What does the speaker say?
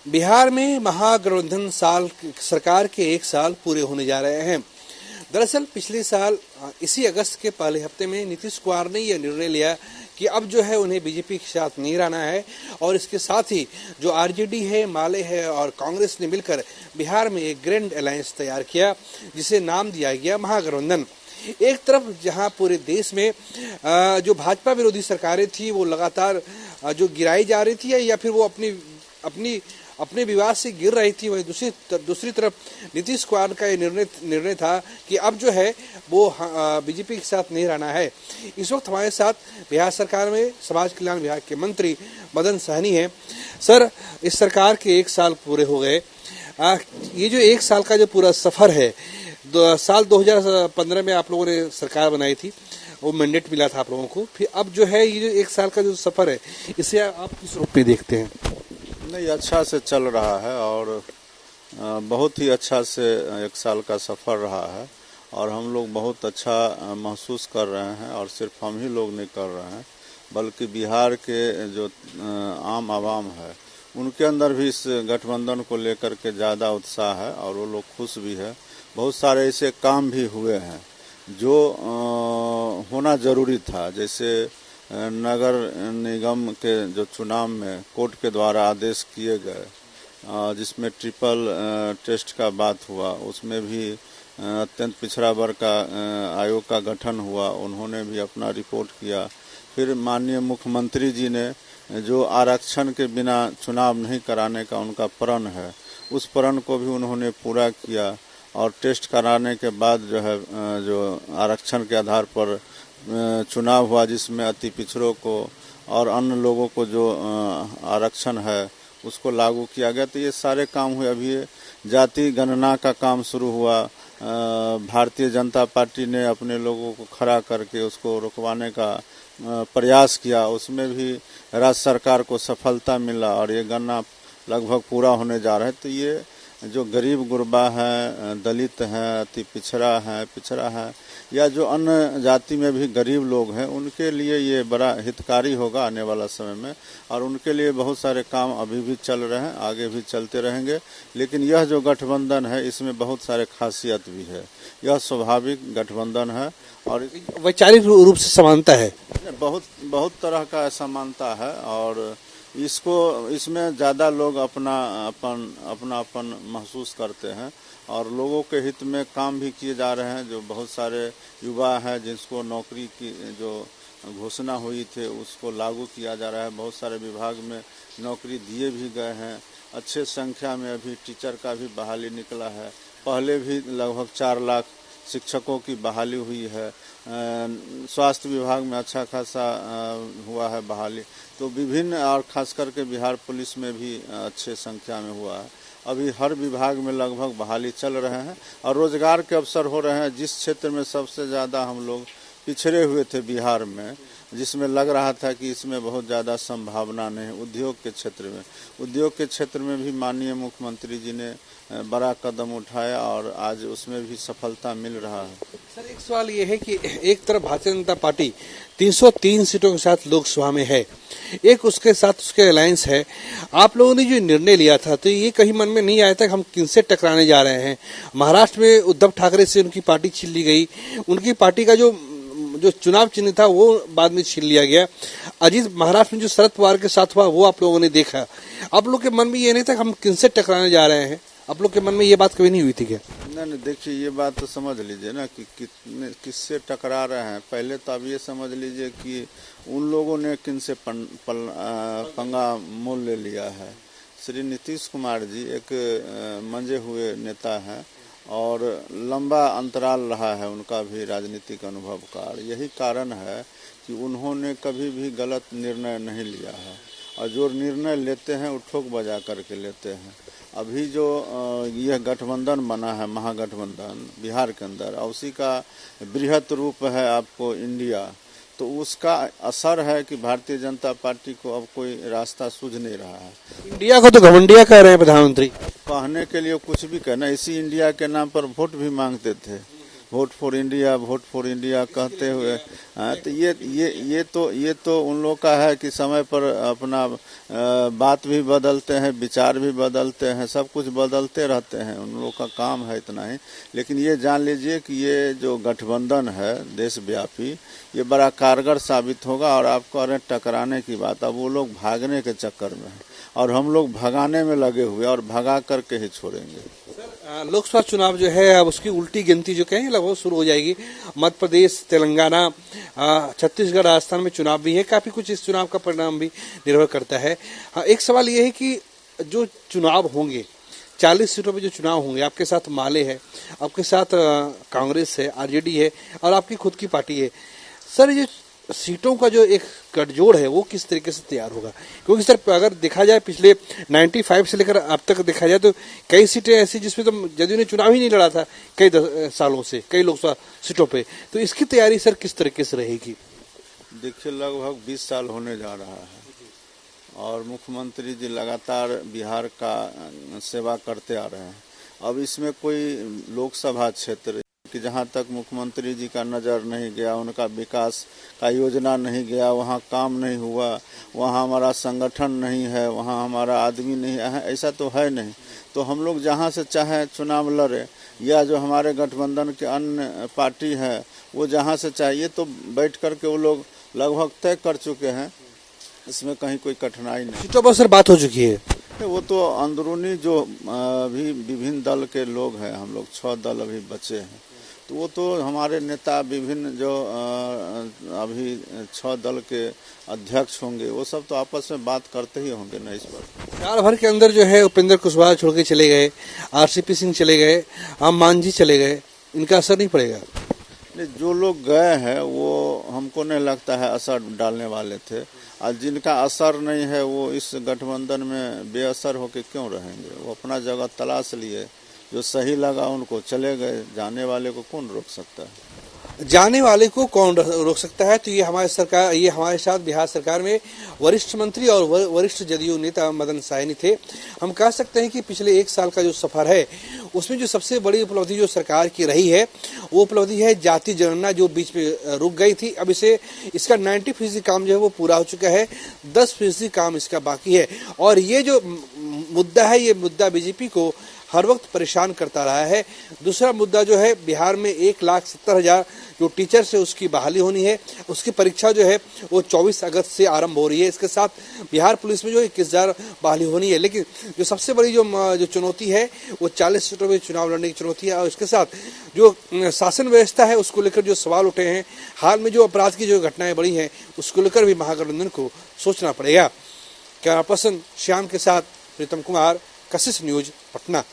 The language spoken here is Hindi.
बिहार में महागठबंधन साल सरकार के एक साल पूरे होने जा रहे हैं। दरअसल पिछले साल इसी अगस्त के पहले हफ्ते में नीतीश कुमार ने यह निर्णय लिया कि अब जो है उन्हें बीजेपी के साथ नहीं रहना है और इसके साथ ही जो आरजेडी है, माले है और कांग्रेस ने मिलकर बिहार में एक ग्रैंड अलायंस तैयार किया जिसे नाम दिया गया महागठबंधन। एक तरफ जहां पूरे देश में जो भाजपा विरोधी सरकारें थी वो लगातार जो गिराई जा रही थी या फिर वो अपने विवाद से गिर रही थी, वही दूसरी तरफ नीतीश कुमार का ये निर्णय था कि अब जो है वो बीजेपी के साथ नहीं रहना है। इस वक्त हमारे साथ बिहार सरकार में समाज कल्याण विभाग के मंत्री मदन सहनी हैं। सर, इस सरकार के एक साल पूरे हो गए। ये जो एक साल का जो पूरा सफर है, साल 2015 में आप लोगों ने सरकार बनाई थी, वो मैंडेट मिला था आप लोगों को, फिर अब जो है ये जो एक साल का जो सफर है इसे आप किस रूप में देखते हैं? नहीं, अच्छा से चल रहा है और बहुत ही अच्छा से एक साल का सफ़र रहा है और हम लोग बहुत अच्छा महसूस कर रहे हैं। और सिर्फ हम ही लोग नहीं कर रहे हैं बल्कि बिहार के जो आम आवाम है उनके अंदर भी इस गठबंधन को लेकर के ज़्यादा उत्साह है और वो लोग खुश भी है। बहुत सारे ऐसे काम भी हुए हैं जो होना ज़रूरी था, जैसे नगर निगम के जो चुनाव में कोर्ट के द्वारा आदेश किए गए, जिसमें ट्रिपल टेस्ट का बात हुआ, उसमें भी अत्यंत पिछड़ा वर्ग का आयोग का गठन हुआ, उन्होंने भी अपना रिपोर्ट किया। फिर माननीय मुख्यमंत्री जी ने जो आरक्षण के बिना चुनाव नहीं कराने का उनका प्रण है, उस प्रण को भी उन्होंने पूरा किया और टेस्ट कराने के बाद जो है जो आरक्षण के आधार पर चुनाव हुआ, जिसमें अति पिछड़ों को और अन्य लोगों को जो आरक्षण है उसको लागू किया गया। तो ये सारे काम हुए। अभी जाति गणना का काम शुरू हुआ, भारतीय जनता पार्टी ने अपने लोगों को खड़ा करके उसको रुकवाने का प्रयास किया, उसमें भी राज्य सरकार को सफलता मिला और ये गणना लगभग पूरा होने जा रहा है। तो ये जो गरीब गुरबा है, दलित है, अति पिछड़ा है या जो अन्य जाति में भी गरीब लोग हैं, उनके लिए ये बड़ा हितकारी होगा आने वाला समय में और उनके लिए बहुत सारे काम अभी भी चल रहे हैं, आगे भी चलते रहेंगे। लेकिन यह जो गठबंधन है इसमें बहुत सारे खासियत भी है। यह स्वाभाविक गठबंधन है और वैचारिक रूप से समानता है, बहुत तरह का समानता है और इसमें ज़्यादा लोग अपना महसूस करते हैं और लोगों के हित में काम भी किए जा रहे हैं। जो बहुत सारे युवा हैं जिसको नौकरी की जो घोषणा हुई थी उसको लागू किया जा रहा है। बहुत सारे विभाग में नौकरी दिए भी गए हैं। अच्छे संख्या में अभी टीचर का भी बहाली निकला है। पहले भी लगभग 4 लाख शिक्षकों की बहाली हुई है। स्वास्थ्य विभाग में अच्छा खासा हुआ है बहाली। तो विभिन्न और खास करके बिहार पुलिस में भी अच्छे संख्या में हुआ है। अभी हर विभाग में लगभग बहाली चल रहे हैं और रोजगार के अवसर हो रहे हैं। जिस क्षेत्र में सबसे ज़्यादा हम लोग पिछड़े हुए थे बिहार में, जिसमें लग रहा था कि इसमें बहुत ज़्यादा संभावना नहीं, उद्योग के क्षेत्र में भी माननीय मुख्यमंत्री जी ने बड़ा कदम उठाया और आज उसमें भी सफलता मिल रहा है। सर, एक सवाल ये है कि एक तरफ भारतीय जनता पार्टी 303 सीटों के साथ लोकसभा में है, एक उसके साथ उसके अलायंस है। आप लोगों ने जो निर्णय लिया था तो ये कहीं मन में नहीं आया था कि हम किनसे टकराने जा रहे हैं? महाराष्ट्र में उद्धव ठाकरे से उनकी पार्टी छीन ली गई, उनकी पार्टी का जो चुनाव चिन्ह था वो बाद में छीन लिया गया। अजीत महाराष्ट्र में जो शरद पवार के साथ हुआ वो आप लोगों ने देखा। आप लोग के मन में ये नहीं था कि हम किनसे टकराने जा रहे हैं? आप लोग के मन में ये बात कभी नहीं हुई थी क्या? नहीं, देखिए ये बात तो समझ लीजिए ना कि किससे टकरा रहे हैं। पहले तो अब ये समझ लीजिए कि उन लोगों ने किनसे पंगा मोल ले लिया है। श्री नीतीश कुमार जी एक मंजे हुए नेता हैं और लंबा अंतराल रहा है उनका भी राजनीतिक अनुभव का। यही कारण है कि उन्होंने कभी भी गलत निर्णय नहीं लिया है और जो निर्णय लेते हैं वो ठोक बजा करके लेते हैं। अभी जो यह गठबंधन बना है महागठबंधन बिहार के अंदर, और उसी का बृहत रूप है आपको इंडिया, तो उसका असर है कि भारतीय जनता पार्टी को अब कोई रास्ता सूझ नहीं रहा है। इंडिया को तो घमंडिया कह रहे हैं प्रधानमंत्री। कहने के लिए कुछ भी कहना, इसी इंडिया के नाम पर वोट भी मांगते थे। वोट फॉर इंडिया कहते हुए तो ये तो उन लोग का है कि समय पर अपना बात भी बदलते हैं, विचार भी बदलते हैं, सब कुछ बदलते रहते हैं, उन लोग का काम है इतना ही। लेकिन ये जान लीजिए कि ये जो गठबंधन है देशव्यापी, ये बड़ा कारगर साबित होगा। और आप कह रहे हैं टकराने की बात, अब वो लोग भागने के चक्कर में है और हम लोग भगाने में लगे हुए और भगा करके ही छोड़ेंगे। लोकसभा चुनाव जो है अब उसकी उल्टी गिनती जो कहें लगभग शुरू हो जाएगी। मध्य प्रदेश, तेलंगाना, छत्तीसगढ़, राजस्थान में चुनाव भी है, काफी कुछ इस चुनाव का परिणाम भी निर्भर करता है। हाँ, एक सवाल ये है कि जो चुनाव होंगे 40 सीटों पे जो चुनाव होंगे, आपके साथ माले है, आपके साथ कांग्रेस है, आरजेडी है और आपकी खुद की पार्टी है। सर, ये सीटों का जो एक गठजोड़ है वो किस तरीके से तैयार होगा? क्योंकि सर अगर देखा जाए पिछले 95 से लेकर अब तक देखा जाए तो कई सीटें ऐसी जिसमें तो जदयू ने चुनाव ही नहीं लड़ा था कई सालों से, कई लोकसभा सीटों पे। तो इसकी तैयारी सर किस तरीके से रहेगी? देखिए, लगभग 20 साल होने जा रहा है और मुख्यमंत्री जी लगातार बिहार का सेवा करते आ रहे हैं। अब इसमें कोई लोकसभा क्षेत्र कि जहाँ तक मुख्यमंत्री जी का नज़र नहीं गया, उनका विकास का योजना नहीं गया, वहाँ काम नहीं हुआ, वहाँ हमारा संगठन नहीं है, वहाँ हमारा आदमी नहीं है, ऐसा तो है नहीं। तो हम लोग जहाँ से चाहे चुनाव लड़े या जो हमारे गठबंधन के अन्य पार्टी है वो जहाँ से चाहिए तो बैठ कर के वो लोग लगभग तय कर चुके हैं, इसमें कहीं कोई कठिनाई नहीं। सीटों पर सर बात हो चुकी है? वो तो अंदरूनी जो अभी विभिन्न दल के लोग हैं, हम लोग 6 दल अभी बचे हैं, तो वो तो हमारे नेता विभिन्न जो अभी 6 दल के अध्यक्ष होंगे वो सब तो आपस में बात करते ही होंगे ना इस पर। साल भर के अंदर जो है उपेंद्र कुशवाहा छोड़ के चले गए, आरसीपी सिंह चले गए, मान जी चले गए, इनका असर नहीं पड़ेगा? नहीं, जो लोग गए हैं वो हमको नहीं लगता है असर डालने वाले थे, और जिनका असर नहीं है वो इस गठबंधन में बेअसर होकर क्यों रहेंगे? वो अपना जगह तलाश लिए, जो सही लगा उनको चले गए, जाने वाले को कौन रोक सकता है? जाने वाले को कौन रोक सकता है? तो ये हमारे साथ बिहार सरकार में वरिष्ठ मंत्री और वरिष्ठ जदयू नेता मदन साहनी थे। हम कह सकते हैं कि पिछले 1 साल का जो सफर है उसमें जो सबसे बड़ी उपलब्धि जो सरकार की रही है वो उपलब्धि है जाति जनगणना, जो बीच में रुक गई थी। अब इसका 90% काम जो है वो पूरा हो चुका है, 10% काम इसका बाकी है। और ये जो मुद्दा है, ये मुद्दा बीजेपी को हर वक्त परेशान करता रहा है। दूसरा मुद्दा जो है, बिहार में 1,70,000 जो टीचर्स है उसकी बहाली होनी है, उसकी परीक्षा जो है वो 24 अगस्त से आरंभ हो रही है। इसके साथ बिहार पुलिस में जो 21,000 बहाली होनी है। लेकिन जो सबसे बड़ी जो चुनौती है वो 40 सीटों में चुनाव लड़ने की चुनौती है। और इसके साथ जो शासन व्यवस्था है उसको लेकर जो सवाल उठे हैं, हाल में जो अपराध की जो घटनाएं बढ़ी हैं उसको लेकर भी महागठबंधन को सोचना पड़ेगा। कैमरा पर्सन श्याम के साथ प्रीतम कुमार, कशिश न्यूज, पटना।